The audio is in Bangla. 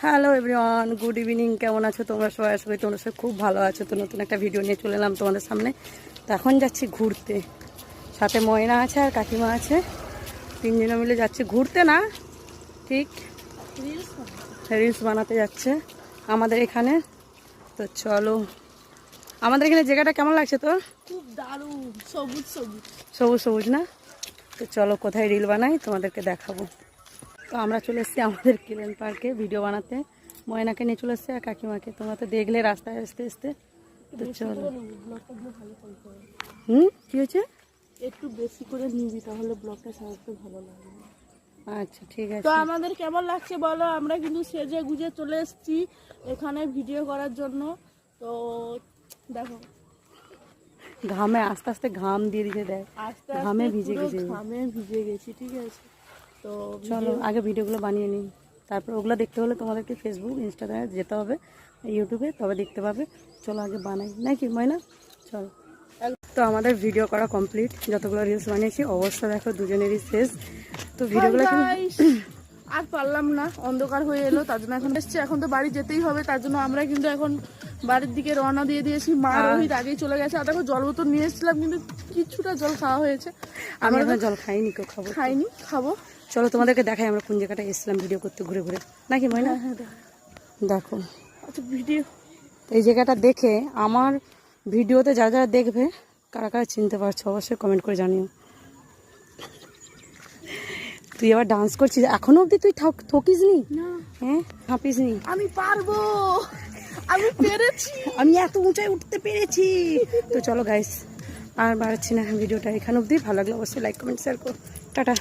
Hello everyone, good evening. কেমন আছো তোমরা সবাই? আশা করি তোমরা সবাই খুব ভালো আছো। তো নতুন একটা ভিডিও নিয়ে চলে এলাম তোমাদের সামনে। তো এখন যাচ্ছি ঘুরতে, সাথে ময়না আছে আর কাকিমা আছে, তিনজনে মিলে যাচ্ছি ঘুরতে, না ঠিক রিলস বানাতে যাচ্ছে আমাদের এখানে। তো চলো, আমাদের এখানে জায়গাটা কেমন লাগছে তোর? খুব দারুণ, সবুজ সবুজ সবুজ সবুজ না? তো চলো কোথায় রিল বানাই তোমাদেরকে দেখাবো। তো আমরা চলে এসেছি আমাদের কিলেন পার্কে ভিডিও বানাতে। ময়নাকে নিয়ে চলে এসেছি আর কাকিমাকে। তোমরা তো দেখলে রাস্তায় আসতে আসতে। তো চলো। কি হয়েছে? একটু বেশি করে নিবি, তাহলে ব্লগটা সাজাতে ভালো লাগবে। আচ্ছা ঠিক আছে। তো আমাদের কেমন লাগছে বলো? আমরা কিন্তু সেজে গুজে চলে এসেছি এখানে ভিডিও করার জন্য। তো দেখো, ঘামে আস্তে আস্তে ঘাম দিয়ে দিতে দেয়, আস্তে ঘামে আস্তে ভিজে পুরো গেছে। ঘামে ভিজে গেছি, ঠিক আছে? তো চলো আগে ভিডিওগুলো বানিয়ে নিই, তারপর ওগুলো দেখতে হলে তোমাদেরকে ফেসবুক ইনস্টাগ্রামে যেতে হবে, ইউটিউবে, তবে দেখতে পাবে। চলো আগে বানাই নাকি ময়না? চলো। তো আমাদের ভিডিও করা কমপ্লিট, যতগুলো রিলস বানিয়েছি অবস্থা দেখো দুজনেরই শেষ। তো ভিডিওগুলো আর পারলাম না, অন্ধকার হয়ে এলো, তার জন্য এখন এসছি। এখন তো বাড়ি যেতেই হবে, তার জন্য আমরা কিন্তু এখন বাড়ির দিকে রওনা দিয়ে দিয়েছি। মা রোহিত আগেই চলে গেছে। আর দেখো, জল বোতল নিয়ে এসেছিলাম, কিন্তু কিছুটা জল খাওয়া হয়েছে। আমি এখন জল খাইনি, কেউ খাইনি, খাবো। চলো তোমাদেরকে দেখাই আমরা কোন জায়গাটায় এসেছিলাম ভিডিও করতে ঘুরে ঘুরে, নাকি ময়না? দেখো, আচ্ছা ভিডিও, এই জায়গাটা দেখে আমার ভিডিওতে যারা যারা দেখবে কারা কারা চিনতে পারছো অবশ্যই কমেন্ট করে জানিও। তুই আবার ডান্স করছিস এখনো অবধি? তুই থকিস নি? হ্যাঁ, হাঁপিস নি? আমি পারবো, আমি পেরেছি, আমি এত উঁচায় উঠতে পেরেছি। তো চলো গাইস, আর বাড়াচ্ছি না ভিডিওটা এখানে অবধি। ভালো লাগলে অবশ্যই লাইক কমেন্ট শেয়ার করো। টাটা।